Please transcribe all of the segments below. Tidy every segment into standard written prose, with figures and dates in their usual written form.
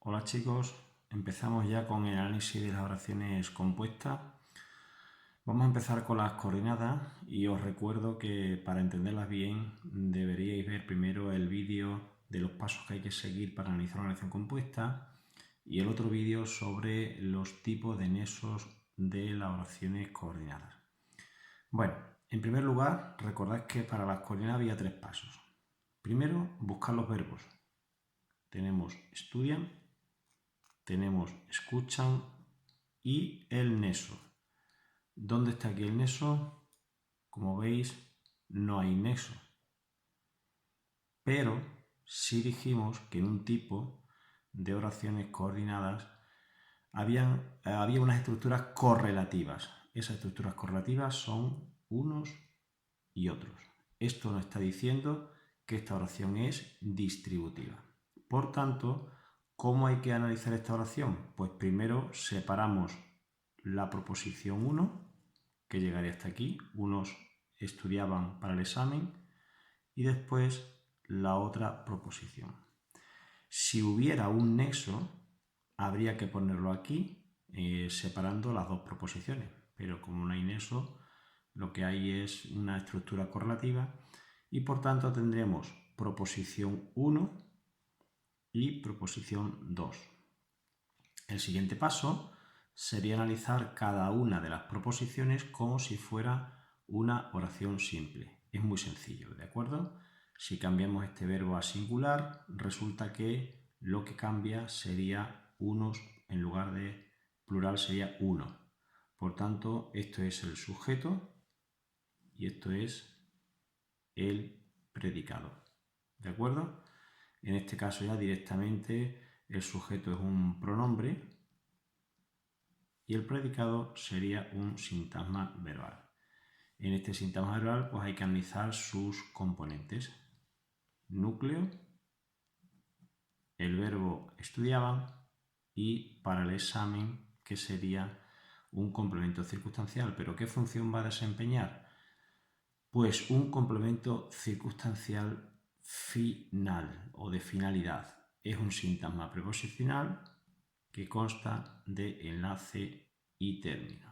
Hola chicos, empezamos ya con el análisis de las oraciones compuestas. Vamos a empezar con las coordenadas y os recuerdo que para entenderlas bien deberíais ver primero el vídeo de los pasos que hay que seguir para analizar una oración compuesta y el otro vídeo sobre los tipos de nexos de las oraciones coordinadas. Bueno, en primer lugar, recordad que para las coordenadas había tres pasos. Primero, buscar los verbos. Tenemos estudian, tenemos escuchan y el nexo. ¿Dónde está aquí el nexo? Como veis, no hay nexo. Pero sí dijimos que en un tipo de oraciones coordinadas había unas estructuras correlativas. Esas estructuras correlativas son unos y otros. Esto nos está diciendo que esta oración es distributiva. Por tanto, ¿cómo hay que analizar esta oración? Pues primero separamos la proposición 1, que llegaría hasta aquí. Unos estudiaban para el examen, y después la otra proposición. Si hubiera un nexo, habría que ponerlo aquí, separando las dos proposiciones. Pero como no hay nexo, lo que hay es una estructura correlativa y por tanto tendremos proposición 1 y proposición 2. El siguiente paso sería analizar cada una de las proposiciones como si fuera una oración simple. Es muy sencillo, ¿de acuerdo? Si cambiamos este verbo a singular, resulta que lo que cambia sería unos, en lugar de plural sería uno. Por tanto, esto es el sujeto y esto es el predicado. ¿De acuerdo? En este caso ya directamente el sujeto es un pronombre y el predicado sería un sintagma verbal. En este sintagma verbal pues hay que analizar sus componentes. Núcleo, el verbo estudiaban y para el examen, que sería un complemento circunstancial. ¿Pero qué función va a desempeñar? Pues un complemento circunstancial final o de finalidad. Es un sintagma preposicional que consta de enlace y término.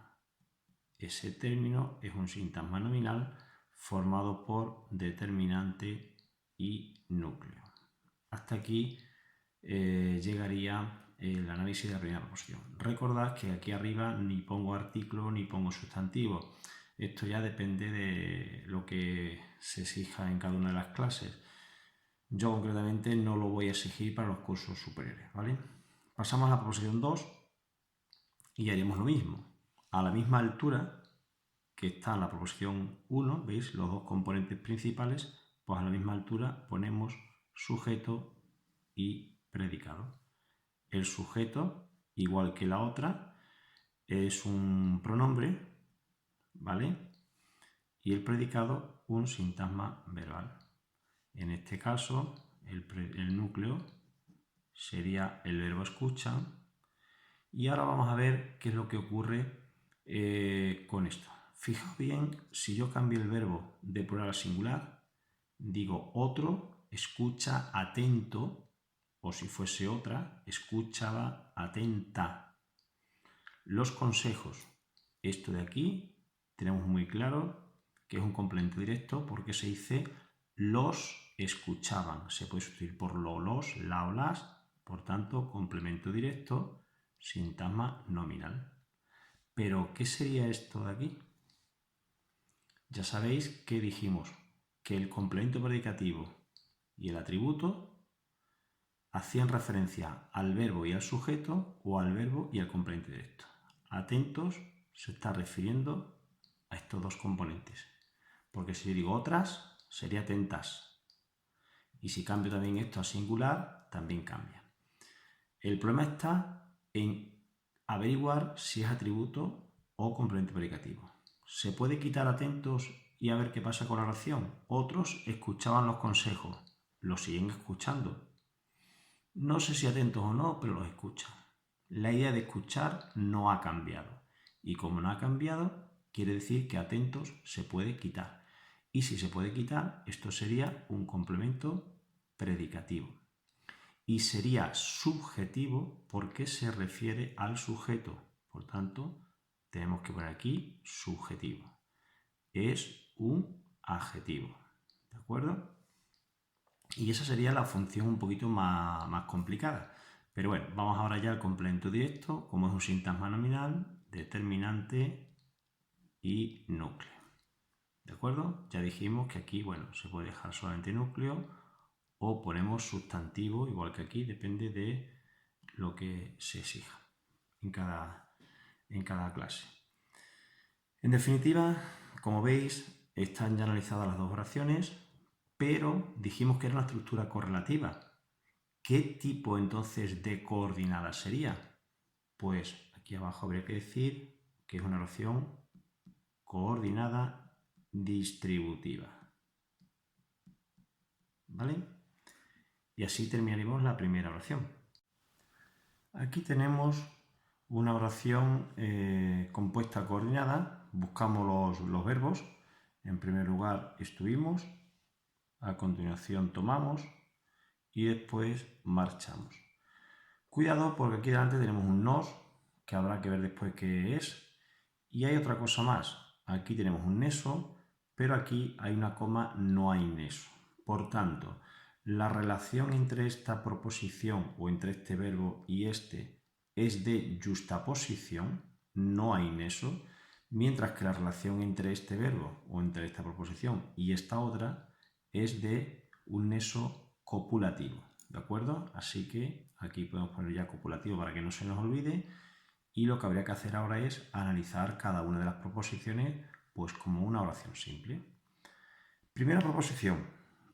Ese término es un sintagma nominal formado por determinante y núcleo. Hasta aquí llegaría el análisis de la primera proposición. Recordad que aquí arriba ni pongo artículo ni pongo sustantivo. Esto ya depende de lo que se exija en cada una de las clases. Yo concretamente no lo voy a exigir para los cursos superiores, ¿vale? Pasamos a la proposición 2 y haremos lo mismo. A la misma altura que está en la proposición 1, ¿veis? Los dos componentes principales, pues a la misma altura ponemos sujeto y predicado. El sujeto, igual que la otra, es un pronombre, ¿vale? Y el predicado, un sintagma verbal. En este caso, el núcleo sería el verbo escuchan. Y ahora vamos a ver qué es lo que ocurre con esto. Fijaos bien, si yo cambio el verbo de plural a singular, digo otro escucha atento, o si fuese otra, escuchaba atenta. Los consejos. Esto de aquí tenemos muy claro que es un complemento directo porque se dice los escuchaban. Se puede sustituir por lo, los, la o las. Por tanto, complemento directo, sintagma nominal. Pero, ¿qué sería esto de aquí? Ya sabéis que dijimos que el complemento predicativo y el atributo hacían referencia al verbo y al sujeto o al verbo y al complemento directo. Atentos se está refiriendo a estos dos componentes. Porque si yo digo otras, sería atentas. Y si cambio también esto a singular, también cambia. El problema está en averiguar si es atributo o complemento predicativo. ¿Se puede quitar atentos y a ver qué pasa con la oración? Otros escuchaban los consejos, los siguen escuchando. No sé si atentos o no, pero los escuchan. La idea de escuchar no ha cambiado. Y como no ha cambiado, quiere decir que atentos se puede quitar. Y si se puede quitar, esto sería un complemento predicativo. y sería subjetivo porque se refiere al sujeto. Por tanto, tenemos que poner aquí subjetivo. Es un adjetivo. ¿De acuerdo? Y esa sería la función un poquito más complicada. Pero bueno, vamos ahora ya al complemento directo, como es un sintagma nominal, determinante y núcleo. ¿De acuerdo? Ya dijimos que aquí, bueno, se puede dejar solamente núcleo o ponemos sustantivo, igual que aquí, depende de lo que se exija en cada clase. En definitiva, como veis, están ya analizadas las dos oraciones, pero dijimos que era una estructura correlativa. ¿Qué tipo entonces de coordenada sería? Pues aquí abajo habría que decir que es una oración coordinada distributiva. ¿Vale? Y así terminaremos la primera oración. Aquí tenemos una oración compuesta coordinada. Buscamos los verbos. En primer lugar, estuvimos. A continuación, tomamos. Y después, marchamos. Cuidado porque aquí delante tenemos un nos, que habrá que ver después qué es. Y hay otra cosa más. Aquí tenemos un neso, pero aquí hay una coma, no hay neso. Por tanto, la relación entre esta proposición o entre este verbo y este es de justaposición, no hay neso, mientras que la relación entre este verbo o entre esta proposición y esta otra es de un neso copulativo. ¿De acuerdo? Así que aquí podemos poner ya copulativo para que no se nos olvide. Y lo que habría que hacer ahora es analizar cada una de las proposiciones pues como una oración simple. Primera proposición.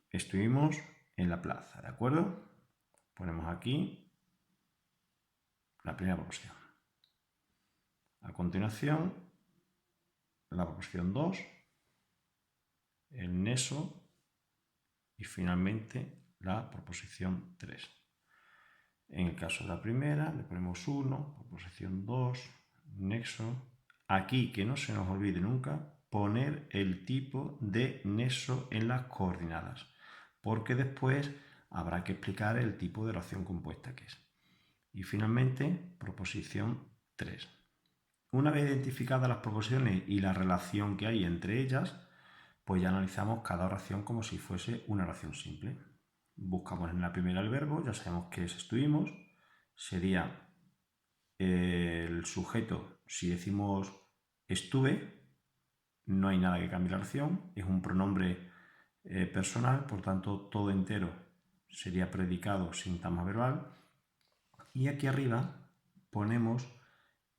Estuvimos en la plaza, ¿de acuerdo? Ponemos aquí la primera proposición. A continuación, la proposición 2, el neso y finalmente la proposición 3. En el caso de la primera, le ponemos 1, proposición 2, nexo. Aquí, que no se nos olvide nunca, poner el tipo de nexo en las coordenadas, porque después habrá que explicar el tipo de oración compuesta que es. Y finalmente, proposición 3. Una vez identificadas las proposiciones y la relación que hay entre ellas, pues ya analizamos cada oración como si fuese una oración simple. Buscamos en la primera el verbo, ya sabemos que es estuvimos, sería el sujeto, si decimos estuve, no hay nada que cambie la oración, es un pronombre personal, por tanto todo entero sería predicado sintagma verbal. Y aquí arriba ponemos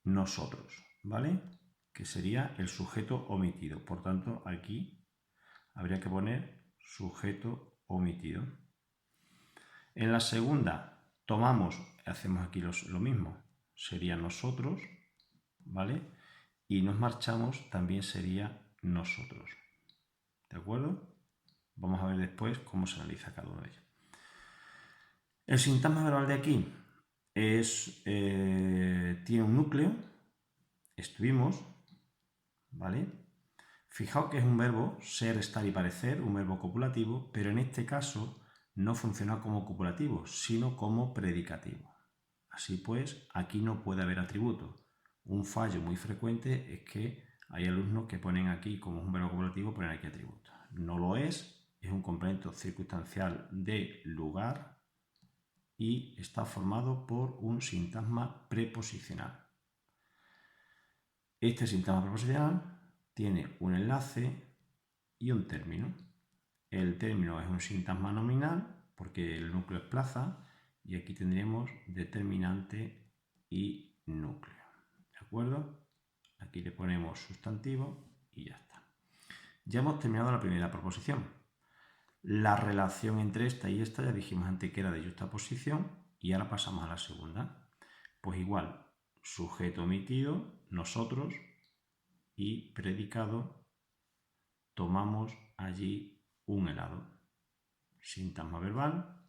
nosotros, ¿vale? Que sería el sujeto omitido. Por tanto, aquí habría que poner sujeto omitido. En la segunda, tomamos, hacemos aquí lo mismo, sería nosotros, ¿vale? Y nos marchamos también sería nosotros. ¿De acuerdo? Vamos a ver después cómo se analiza cada uno de ellos. El sintagma verbal de aquí tiene un núcleo, estuvimos, ¿vale? Fijaos que es un verbo, ser, estar y parecer, un verbo copulativo, pero en este caso no funciona como copulativo, sino como predicativo. Así pues, aquí no puede haber atributo. Un fallo muy frecuente es que hay alumnos que ponen aquí, como es un verbo copulativo, ponen aquí atributo. No lo es un complemento circunstancial de lugar y está formado por un sintagma preposicional. Este sintagma preposicional tiene un enlace y un término. El término es un sintagma nominal porque el núcleo es plaza y aquí tendremos determinante y núcleo. ¿De acuerdo? Aquí le ponemos sustantivo y ya está. Ya hemos terminado la primera proposición. La relación entre esta y esta ya dijimos antes que era de justaposición y ahora pasamos a la segunda. Pues igual, sujeto omitido, nosotros, y predicado, tomamos allí un helado. Sintagma verbal.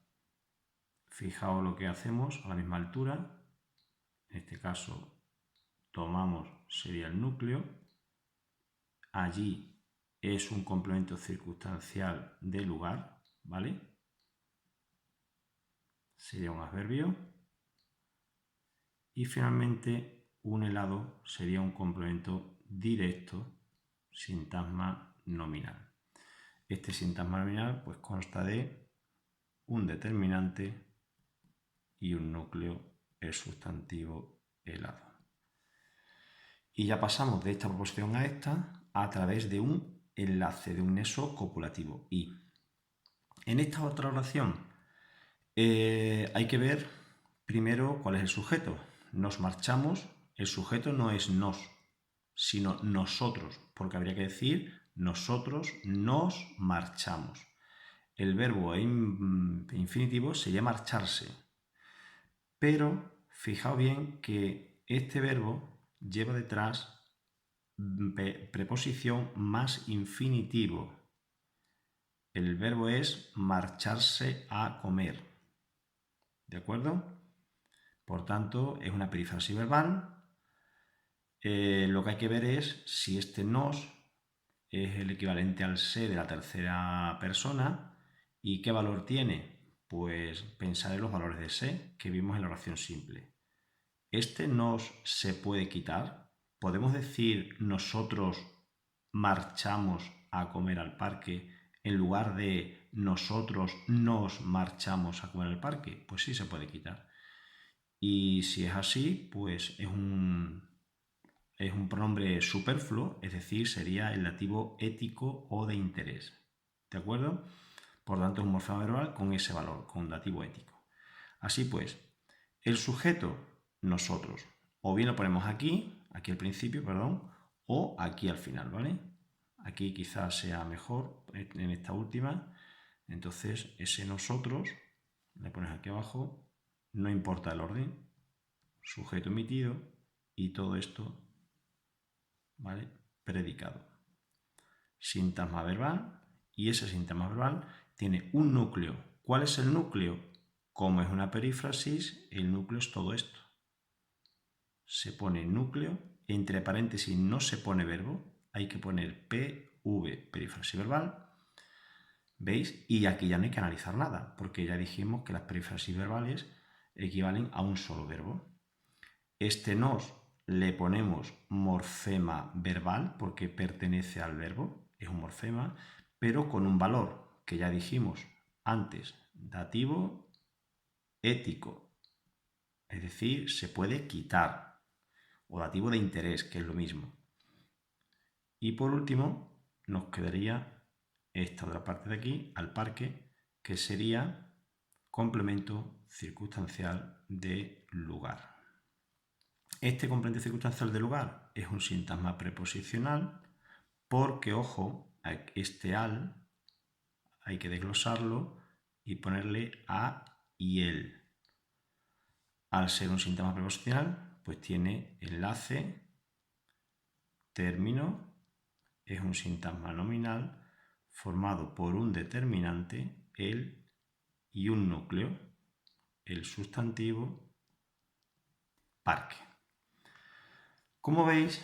Fijaos lo que hacemos a la misma altura. En este caso, tomamos sería el núcleo. Allí es un complemento circunstancial de lugar, ¿vale? sería un adverbio. Y finalmente, un helado sería un complemento directo, sintagma nominal. Este sintagma nominal pues consta de un determinante y un núcleo, el sustantivo helado. Y ya pasamos de esta proposición a esta a través de un enlace, de un nexo copulativo. Y en esta otra oración hay que ver primero cuál es el sujeto. Nos marchamos, el sujeto no es nos, sino nosotros, porque habría que decir nosotros nos marchamos. El verbo infinitivo sería marcharse, pero fijaos bien que este verbo lleva detrás preposición más infinitivo. El verbo es marcharse a comer. ¿De acuerdo? Por tanto, es una perífrasis verbal. Lo que hay que ver es si este nos es el equivalente al se de la tercera persona. ¿Y qué valor tiene? Pues pensar en los valores de se que vimos en la oración simple. Este nos se puede quitar. ¿Podemos decir nosotros marchamos a comer al parque en lugar de nosotros nos marchamos a comer al parque? Pues sí se puede quitar. Y si es así, pues es un pronombre superfluo, es decir, sería el dativo ético o de interés. ¿De acuerdo? Por tanto, es un morfema verbal con ese valor, con dativo ético. Así pues, el sujeto, nosotros, o bien lo ponemos aquí al principio, perdón, o aquí al final, ¿vale? Aquí quizás sea mejor en esta última. Entonces, ese nosotros, le pones aquí abajo, no importa el orden, sujeto emitido y todo esto, ¿vale? Predicado. Sintagma verbal, y ese sintagma verbal tiene un núcleo. ¿Cuál es el núcleo? Como es una perífrasis, el núcleo es todo esto. Se pone núcleo, entre paréntesis no se pone verbo, hay que poner PV, perífrasis verbal. ¿Veis? Y aquí ya no hay que analizar nada, porque ya dijimos que las perífrasis verbales equivalen a un solo verbo. Este nos le ponemos morfema verbal porque pertenece al verbo, es un morfema, pero con un valor que ya dijimos antes, dativo ético, es decir, se puede quitar, o dativo de interés, que es lo mismo. Y por último, nos quedaría esta otra parte de aquí, al parque, que sería complemento circunstancial de lugar. Este complemento circunstancial de lugar es un sintagma preposicional porque, ojo, este al hay que desglosarlo y ponerle a y el. Al ser un sintagma preposicional, pues tiene enlace, término, es un sintagma nominal formado por un determinante, el, y un núcleo, el sustantivo parque. Como veis,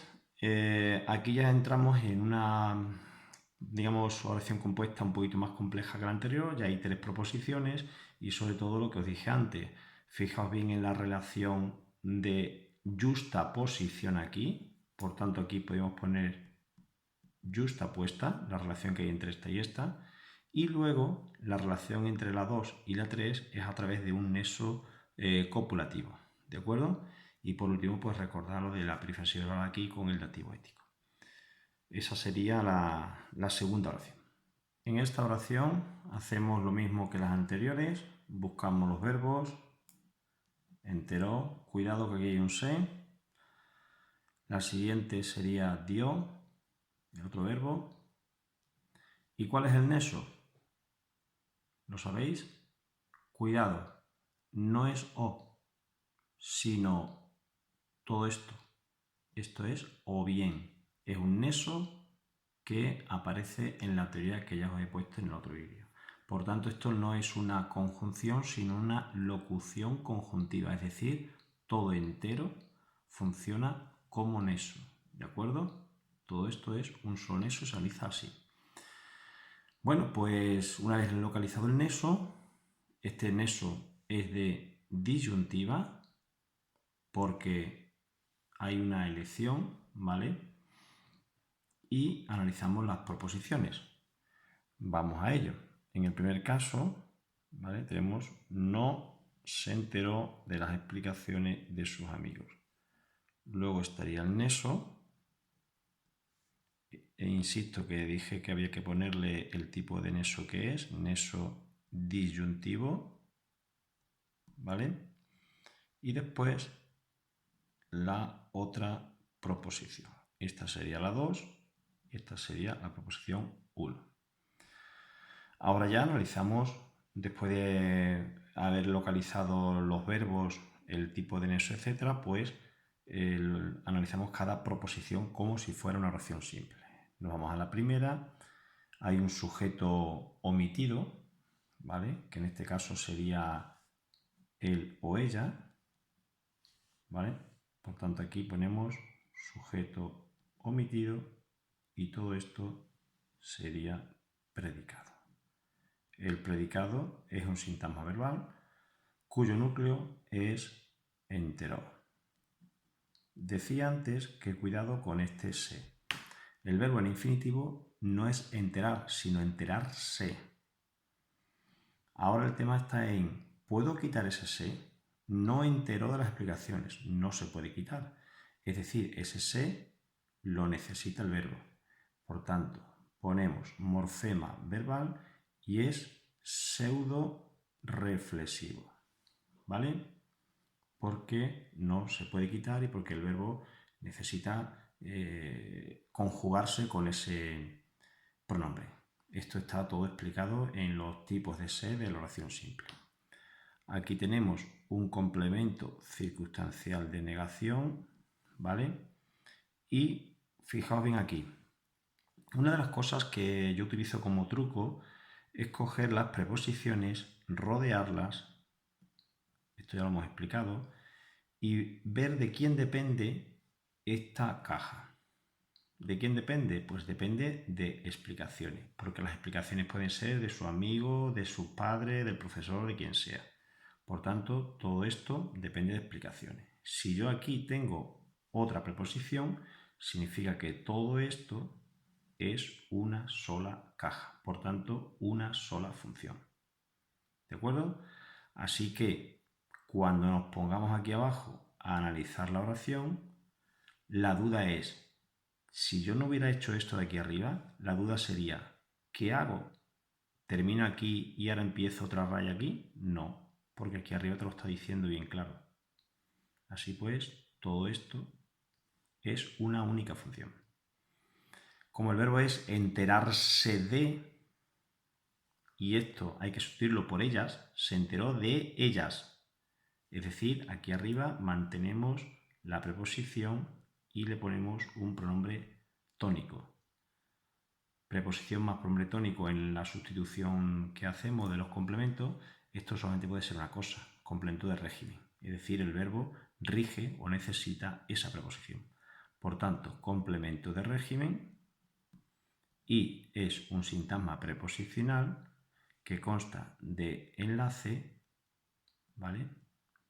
aquí ya entramos en una, digamos, oración compuesta un poquito más compleja que la anterior. Ya hay 3 proposiciones y sobre todo lo que os dije antes. Fijaos bien en la relación de justaposición aquí. Por tanto, aquí podemos poner justapuesta, la relación que hay entre esta y esta. Y luego la relación entre la 2 y la 3 es a través de un nexo copulativo. ¿De acuerdo? Y por último, pues recordar lo de la perífrasis verbal aquí con el dativo ético. Esa sería la segunda oración. En esta oración hacemos lo mismo que las anteriores. Buscamos los verbos. Enteró. Cuidado que aquí hay un se. La siguiente sería dio, el otro verbo. ¿Y cuál es el nexo? ¿Lo sabéis? Cuidado, no es o, sino todo esto. Esto es o bien. Es un nexo que aparece en la teoría que ya os he puesto en el otro vídeo. Por tanto, esto no es una conjunción, sino una locución conjuntiva. Es decir, todo entero funciona como nexo. ¿De acuerdo? Todo esto es un solo nexo y se realiza así. Bueno, pues una vez localizado el nexo, este nexo es de disyuntiva porque hay una elección, ¿vale? Y analizamos las proposiciones. Vamos a ello. En el primer caso, ¿vale? Tenemos no se enteró de las explicaciones de sus amigos. Luego estaría el neso. E insisto que dije que había que ponerle el tipo de neso que es, neso disyuntivo, ¿vale? Y después la otra proposición. Esta sería la 2 y esta sería la proposición 1. Ahora ya analizamos, después de haber localizado los verbos, el tipo de neso, etc., pues analizamos cada proposición como si fuera una oración simple. Nos vamos a la primera. Hay un sujeto omitido, ¿vale? Que en este caso sería él o ella, ¿vale? Por tanto, aquí ponemos sujeto omitido y todo esto sería predicado. El predicado es un sintagma verbal cuyo núcleo es enteró. Decía antes que cuidado con este se. El verbo en infinitivo no es enterar, sino enterarse. Ahora el tema está en, ¿puedo quitar ese se? No enteró de las explicaciones, no se puede quitar. Es decir, ese se lo necesita el verbo. Por tanto, ponemos morfema verbal y es pseudo reflexivo, ¿vale? Porque no se puede quitar y porque el verbo necesita conjugarse con ese pronombre. Esto está todo explicado en los tipos de se de la oración simple. Aquí tenemos un complemento circunstancial de negación, ¿vale? Y fijaos bien aquí. Una de las cosas que yo utilizo como truco es coger las preposiciones, rodearlas, esto ya lo hemos explicado, y ver de quién depende esta caja. ¿De quién depende? Pues depende de explicaciones, porque las explicaciones pueden ser de su amigo, de su padre, del profesor, de quien sea. Por tanto, todo esto depende de explicaciones. Si yo aquí tengo otra preposición, significa que todo esto es una sola caja, por tanto, una sola función. ¿De acuerdo? Así que cuando nos pongamos aquí abajo a analizar la oración, la duda es, si yo no hubiera hecho esto de aquí arriba, la duda sería, ¿qué hago? ¿Termino aquí y ahora empiezo otra raya aquí? No, porque aquí arriba te lo está diciendo bien claro. Así pues, todo esto es una única función. Como el verbo es enterarse de, y esto hay que sustituirlo por ellas, se enteró de ellas. Es decir, aquí arriba mantenemos la preposición y le ponemos un pronombre tónico. Preposición más pronombre tónico en la sustitución que hacemos de los complementos, esto solamente puede ser una cosa, complemento de régimen. Es decir, el verbo rige o necesita esa preposición. Por tanto, complemento de régimen y es un sintagma preposicional que consta de enlace, ¿vale?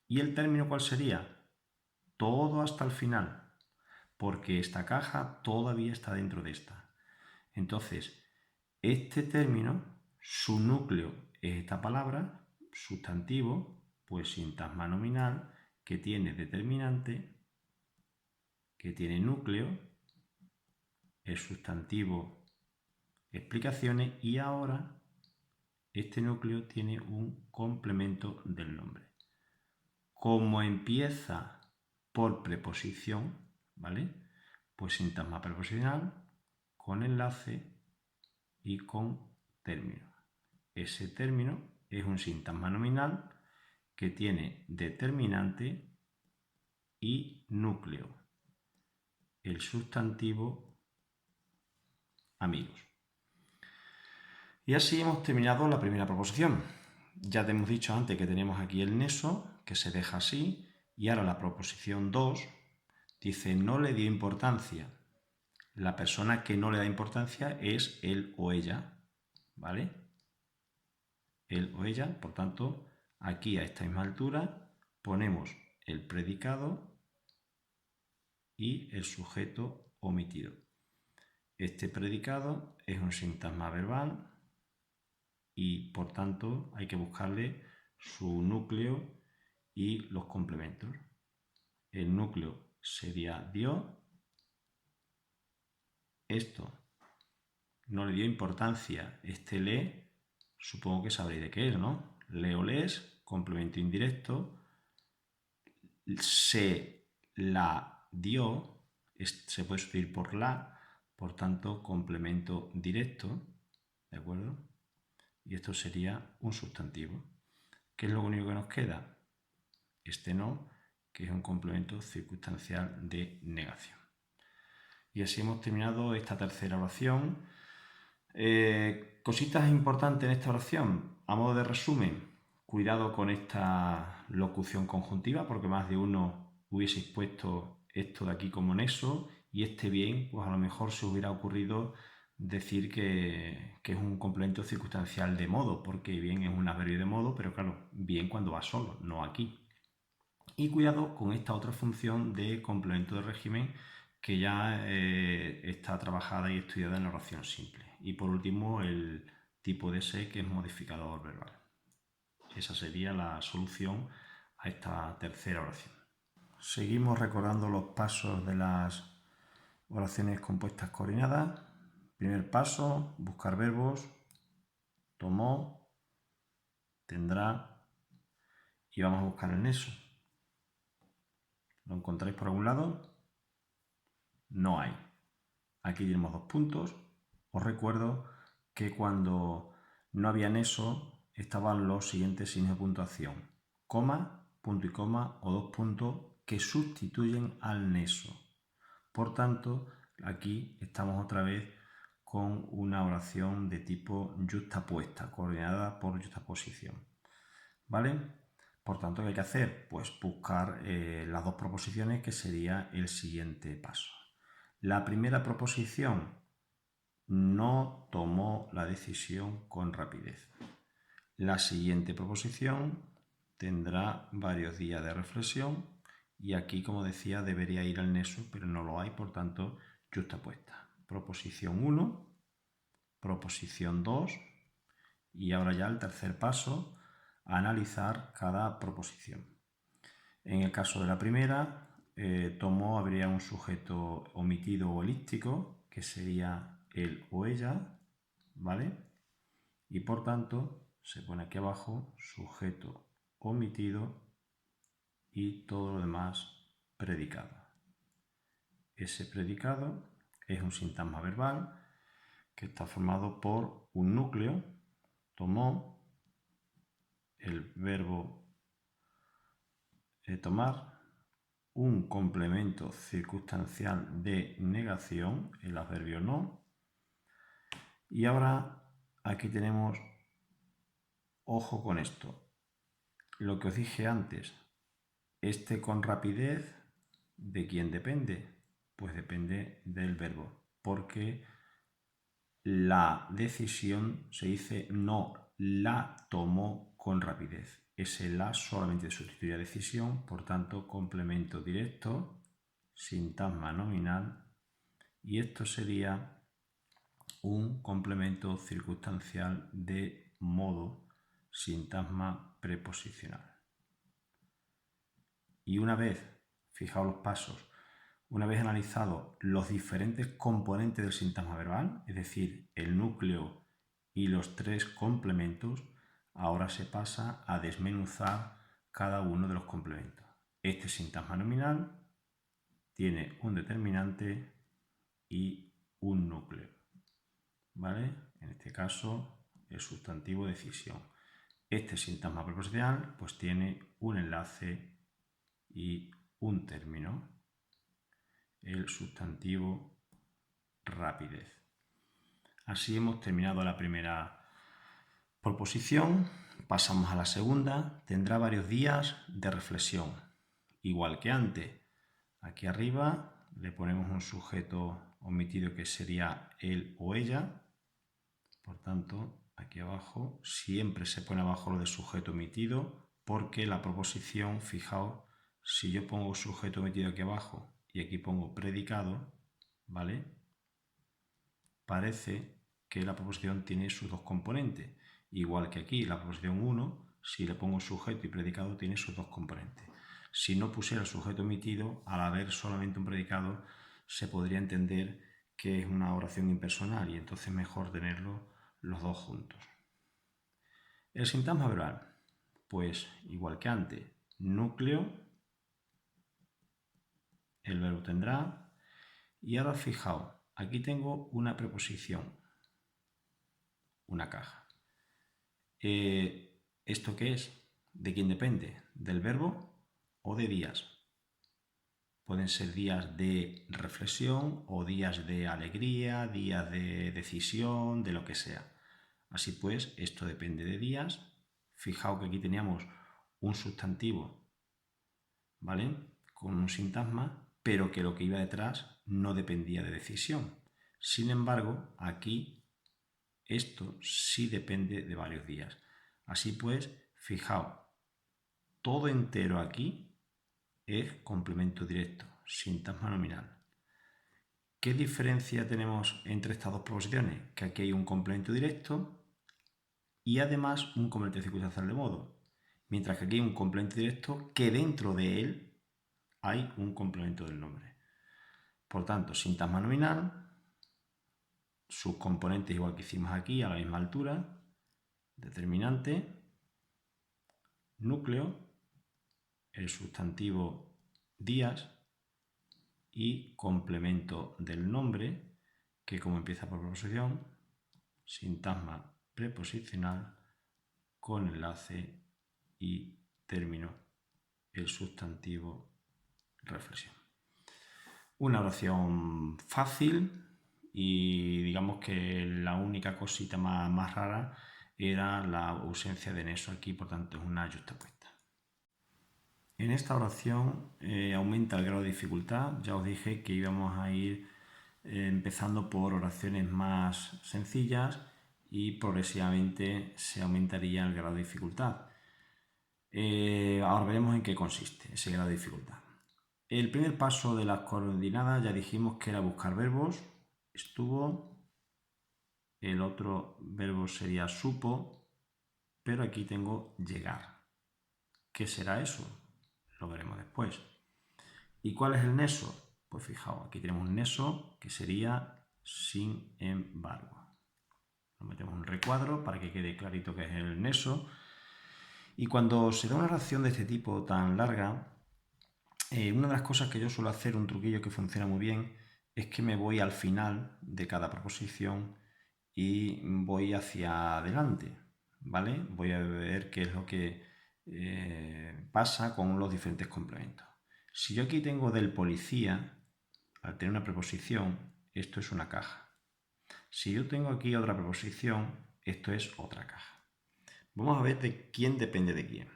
¿Y el término cuál sería? Todo hasta el final, porque esta caja todavía está dentro de esta. Entonces, este término, su núcleo es esta palabra, sustantivo, pues sintagma nominal, que tiene determinante, que tiene núcleo, es sustantivo, explicaciones, y ahora este núcleo tiene un complemento del nombre. Como empieza por preposición, ¿vale? Pues sintagma preposicional con enlace y con término. Ese término es un sintagma nominal que tiene determinante y núcleo, el sustantivo amigos. Y así hemos terminado la primera proposición. Ya te hemos dicho antes que tenemos aquí el neso, que se deja así, y ahora la proposición 2 dice no le dio importancia. La persona que no le da importancia es él o ella, ¿vale? Él o ella, por tanto, Aquí a esta misma altura ponemos el predicado y el sujeto omitido. Este predicado es un sintagma verbal y por tanto hay que buscarle su núcleo y los complementos. El núcleo sería dio. Esto no le dio importancia. Este le, supongo que sabréis de qué es, ¿no? Le o les, complemento indirecto. Se la dio, se puede sustituir por la, por tanto, complemento directo, ¿de acuerdo? Y esto sería un sustantivo. ¿Qué es lo único que nos queda? Este no, que es un complemento circunstancial de negación. Y así hemos terminado esta tercera oración. Cositas importantes en esta oración. A modo de resumen, cuidado con esta locución conjuntiva, porque más de uno hubieseis puesto esto de aquí como nexo y este bien, pues a lo mejor se hubiera ocurrido decir que es un complemento circunstancial de modo, porque bien es un adverbio de modo, pero claro, bien cuando va solo, no aquí. Y cuidado con esta otra función de complemento de régimen que ya está trabajada y estudiada en la oración simple. Y por último, el tipo de se, que es modificador verbal. Esa sería la solución a esta tercera oración. Seguimos recordando los pasos de las oraciones compuestas coordinadas. Primer paso, buscar verbos. Tomó, tendrá, y vamos a buscar el nexo. ¿Lo encontráis por algún lado? No hay. Aquí tenemos 2 puntos. Os recuerdo que cuando no había nexo estaban los siguientes signos de puntuación: coma, punto y coma o 2 puntos que sustituyen al nexo. Por tanto, aquí estamos otra vez con una oración de tipo yuxtapuesta, coordinada por yuxtaposición. ¿Vale? Por tanto, ¿qué hay que hacer? Pues buscar las 2 proposiciones, que sería el siguiente paso. La primera proposición: no tomó la decisión con rapidez. La siguiente proposición tendrá varios días de reflexión y aquí, como decía, debería ir al nexo, pero no lo hay, por tanto, yuxtapuesta. Proposición 1, proposición 2 y ahora ya el tercer paso, analizar cada proposición. En el caso de la primera, tomó, habría un sujeto omitido o elíptico, que sería él o ella, ¿vale? Y por tanto, se pone aquí abajo sujeto omitido y todo lo demás predicado. Ese predicado es un sintagma verbal que está formado por un núcleo, tomó, el verbo tomar, un complemento circunstancial de negación, el adverbio no. Y ahora aquí tenemos, ojo con esto, lo que os dije antes, este con rapidez, ¿de quién depende? Pues depende del verbo, porque la decisión se dice no la tomó con rapidez. Ese la solamente sustituye a decisión, por tanto, complemento directo, sintagma nominal, y esto sería un complemento circunstancial de modo, sintagma preposicional. Y una vez, fijaos los pasos, una vez analizados los diferentes componentes del sintagma verbal, es decir, el núcleo y los 3 complementos, ahora se pasa a desmenuzar cada uno de los complementos. Este sintagma nominal tiene un determinante y un núcleo, ¿vale? En este caso, el sustantivo decisión. Este sintagma preposicional pues tiene un enlace y un término, el sustantivo rapidez. Así hemos terminado la primera proposición. Pasamos a la segunda. Tendrá varios días de reflexión. Igual que antes, aquí arriba le ponemos un sujeto omitido que sería él o ella. Por tanto, aquí abajo siempre se pone abajo lo de sujeto omitido porque la proposición, fijaos, si yo pongo sujeto metido aquí abajo y aquí pongo predicado, ¿vale? Parece que la proposición tiene sus dos componentes. Igual que aquí, la proposición 1, si le pongo sujeto y predicado, tiene sus dos componentes. Si no pusiera el sujeto emitido, al haber solamente un predicado, se podría entender que es una oración impersonal y entonces mejor tenerlos los dos juntos. El sintagma verbal, pues igual que antes, núcleo, el verbo tendrá, y ahora fijaos, aquí tengo una preposición, una caja. ¿Esto qué es? ¿De quién depende? ¿Del verbo o de días? Pueden ser días de reflexión o días de alegría, días de decisión, de lo que sea. Así pues, esto depende de días. Fijaos que aquí teníamos un sustantivo, ¿vale? Con un sintagma, pero que lo que iba detrás no dependía de decisión. Sin embargo, aquí esto sí depende de varios días. Así pues, fijaos, todo entero aquí es complemento directo, sintagma nominal. ¿Qué diferencia tenemos entre estas dos proposiciones? Que aquí hay un complemento directo y además un complemento circunstancial de modo, mientras que aquí hay un complemento directo que dentro de él hay un complemento del nombre. Por tanto, sintagma nominal, sus componentes igual que hicimos aquí a la misma altura, determinante, núcleo, el sustantivo días y complemento del nombre, que como empieza por proposición, sintagma preposicional con enlace y término, el sustantivo reflexión. Una oración fácil y digamos que la única cosita más rara era la ausencia de nexo aquí, por tanto es una yuxtapuesta. En esta oración aumenta el grado de dificultad. Ya os dije que íbamos a ir empezando por oraciones más sencillas y progresivamente se aumentaría el grado de dificultad. Ahora veremos en qué consiste ese grado de dificultad. El primer paso de las coordinadas ya dijimos que era buscar verbos. Estuvo. El otro verbo sería supo, pero aquí tengo llegar. ¿Qué será eso? Lo veremos después. ¿Y cuál es el nexo? Pues fijaos, aquí tenemos un nexo que sería sin embargo. Lo metemos en un recuadro para que quede clarito que es el nexo. Y cuando se da una oración de este tipo tan larga, una de las cosas que yo suelo hacer, un truquillo que funciona muy bien, es que me voy al final de cada proposición y voy hacia adelante, ¿vale? Voy a ver qué es lo que pasa con los diferentes complementos. Si yo aquí tengo del policía, al tener una preposición, esto es una caja. Si yo tengo aquí otra preposición, esto es otra caja. Vamos a ver de quién depende de quién.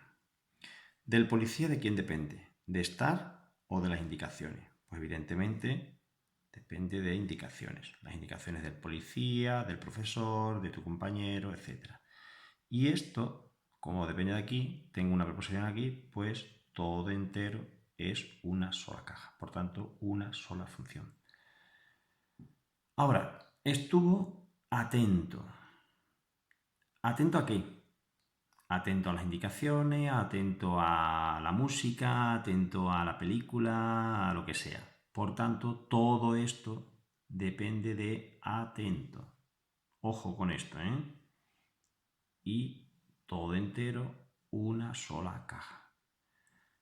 Del policía, ¿de quién depende? ¿De estar o de las indicaciones? Pues evidentemente depende de indicaciones. Las indicaciones del policía, del profesor, de tu compañero, etc. Y esto, como depende de aquí, tengo una preposición aquí, pues todo entero es una sola caja. Por tanto, una sola función. Ahora, estuvo atento. ¿Atento a qué? Atento a las indicaciones, atento a la música, atento a la película, a lo que sea. Por tanto, todo esto depende de atento. Ojo con esto, ¿eh? Y todo entero, una sola caja.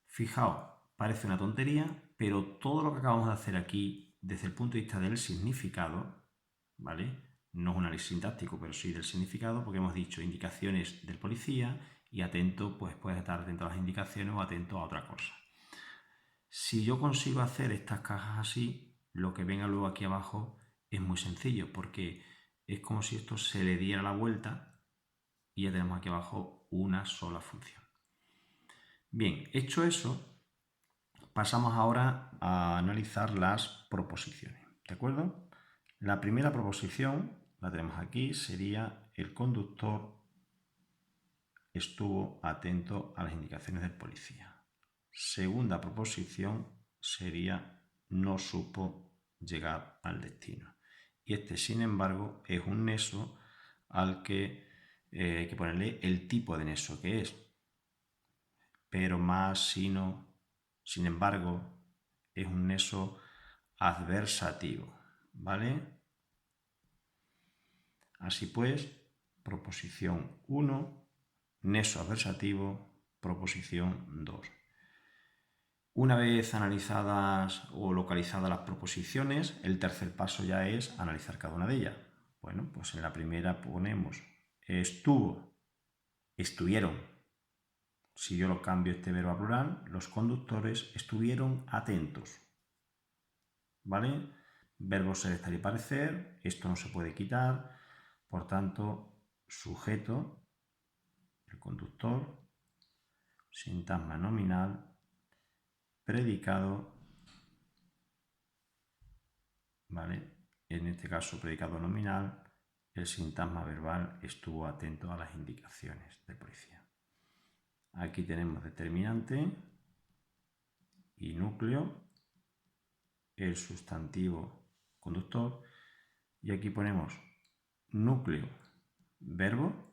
Fijaos, parece una tontería, pero todo lo que acabamos de hacer aquí, desde el punto de vista del significado, ¿vale? No es un análisis sintáctico, pero sí del significado, porque hemos dicho indicaciones del policía y atento, pues puedes estar atento a las indicaciones o atento a otra cosa. Si yo consigo hacer estas cajas así, lo que venga luego aquí abajo es muy sencillo, porque es como si esto se le diera la vuelta y ya tenemos aquí abajo una sola función. Bien, hecho eso, pasamos ahora a analizar las proposiciones, ¿de acuerdo? La primera proposición, la tenemos aquí, sería el conductor estuvo atento a las indicaciones del policía. Segunda proposición sería no supo llegar al destino. Y este, sin embargo, es un neso al que hay que ponerle el tipo de neso que es. Pero más, sino, sin embargo, es un neso adversativo, ¿vale? Así pues, proposición 1, neso adversativo, proposición 2. Una vez analizadas o localizadas las proposiciones, el tercer paso ya es analizar cada una de ellas. Bueno, pues en la primera ponemos estuvo, estuvieron. Si yo lo cambio este verbo a plural, los conductores estuvieron atentos. ¿Vale? Verbo ser, estar y parecer, esto no se puede quitar, por tanto, sujeto, el conductor, sintagma nominal, predicado, ¿vale? En este caso, predicado nominal, el sintagma verbal estuvo atento a las indicaciones del policía. Aquí tenemos determinante y núcleo, el sustantivo conductor, y aquí ponemos núcleo, verbo,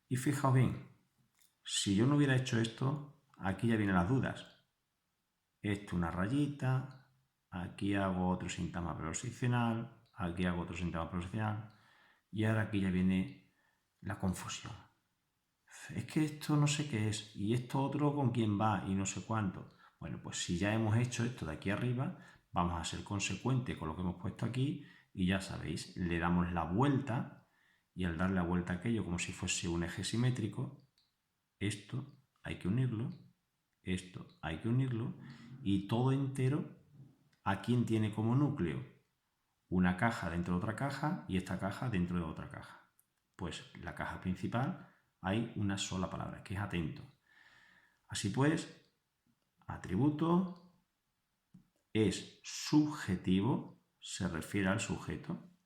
y fijaos bien, si yo no hubiera hecho esto, aquí ya vienen las dudas. Esto una rayita, aquí hago otro sintagma preposicional, aquí hago otro sintagma preposicional, y ahora aquí ya viene la confusión. Es que esto no sé qué es, y esto otro con quién va, y no sé cuánto. Bueno, pues si ya hemos hecho esto de aquí arriba, vamos a ser consecuentes con lo que hemos puesto aquí, y ya sabéis, le damos la vuelta, y al darle la vuelta a aquello como si fuese un eje simétrico, esto hay que unirlo, esto hay que unirlo, y todo entero, ¿a quién tiene como núcleo? Una caja dentro de otra caja y esta caja dentro de otra caja. Pues la caja principal hay una sola palabra, que es atento. Así pues, atributo es subjetivo, se refiere al sujeto,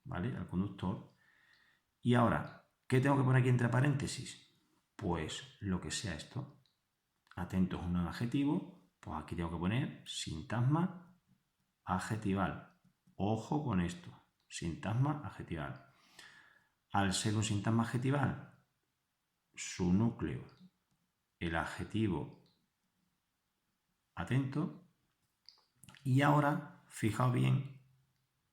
¿vale? Al conductor. Y ahora, ¿qué tengo que poner aquí entre paréntesis? Pues lo que sea esto. Atento es un adjetivo, pues aquí tengo que poner sintagma adjetival. Ojo con esto, sintagma adjetival. Al ser un sintagma adjetival, su núcleo, el adjetivo atento. Y ahora, fijaos bien,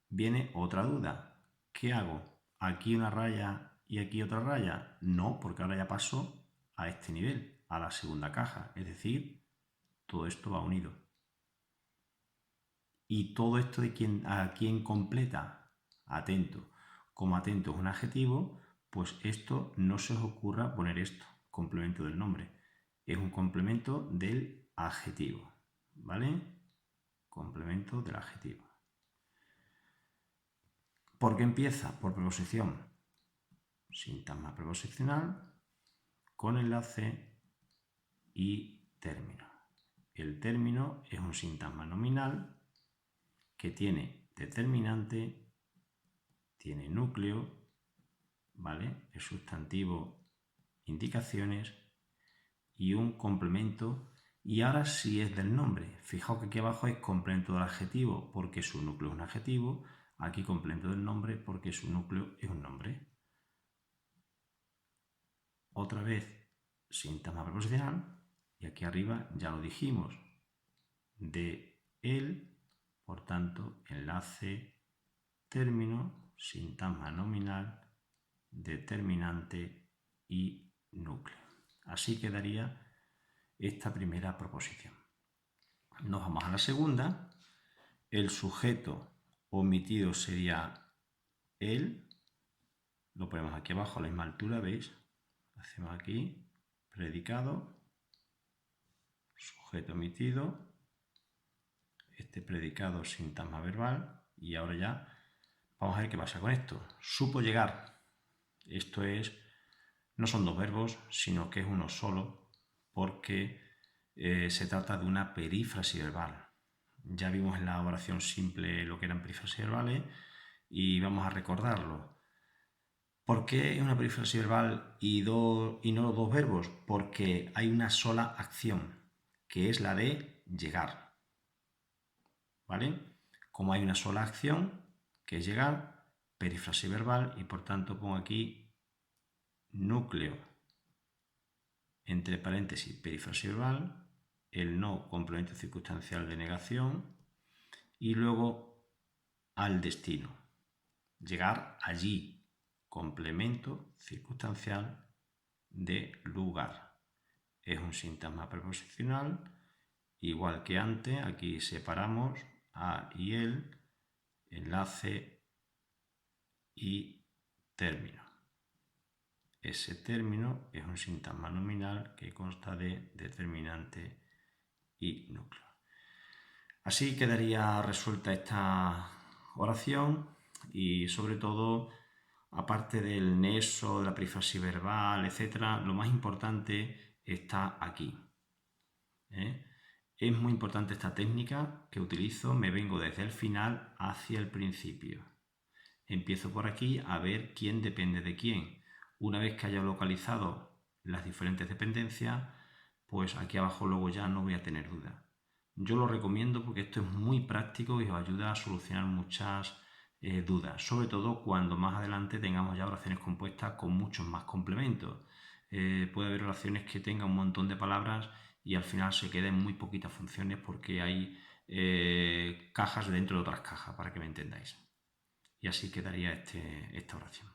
viene otra duda. ¿Qué hago? ¿Aquí una raya y aquí otra raya? No, porque ahora ya paso a este nivel, a la segunda caja. Es decir, todo esto va unido. ¿Y todo esto a quién completa? Atento. Como atento es un adjetivo, pues esto no se os ocurra poner esto, complemento del nombre. Es un complemento del adjetivo, ¿vale? Complemento del adjetivo. ¿Por qué empieza? Por preposición. Sintagma preposicional con enlace y término. El término es un sintagma nominal que tiene determinante, tiene núcleo, ¿vale? El sustantivo, indicaciones y un complemento. Y ahora sí es del nombre. Fijaos que aquí abajo es complemento del adjetivo porque su núcleo es un adjetivo. Aquí complemento del nombre porque su núcleo es un nombre. Otra vez, sintagma preposicional. Y aquí arriba ya lo dijimos. De él, por tanto, enlace, término, sintagma nominal, determinante y núcleo. Así quedaría esta primera proposición. Nos vamos a la segunda. El sujeto omitido sería él. Lo ponemos aquí abajo a la misma altura, ¿veis? Hacemos aquí, predicado, sujeto omitido, este predicado sintagma verbal, y ahora ya vamos a ver qué pasa con esto. Supo llegar. Esto es, no son dos verbos, sino que es uno solo, porque se trata de una perífrasis verbal. Ya vimos en la oración simple lo que eran perífrasis verbales y vamos a recordarlo. ¿Por qué una perífrasis verbal y no dos verbos? Porque hay una sola acción, que es la de llegar. ¿Vale? Como hay una sola acción, que es llegar, perífrasis verbal, y por tanto pongo aquí núcleo, entre paréntesis, perífrasis verbal, el no complemento circunstancial de negación, y luego al destino. Llegar allí, complemento circunstancial de lugar. Es un sintagma preposicional, igual que antes, aquí separamos a y el, enlace y término. Ese término es un sintagma nominal que consta de determinante y núcleo. Así quedaría resuelta esta oración y sobre todo, aparte del nexo, de la perífrasis verbal, etc., lo más importante está aquí. Es muy importante esta técnica que utilizo, me vengo desde el final hacia el principio. Empiezo por aquí a ver quién depende de quién. Una vez que haya localizado las diferentes dependencias, pues aquí abajo luego ya no voy a tener duda. Yo lo recomiendo porque esto es muy práctico y os ayuda a solucionar muchas dudas, sobre todo cuando más adelante tengamos ya oraciones compuestas con muchos más complementos. Puede haber oraciones que tengan un montón de palabras y al final se queden muy poquitas funciones porque hay cajas dentro de otras cajas, para que me entendáis. Y así quedaría esta oración.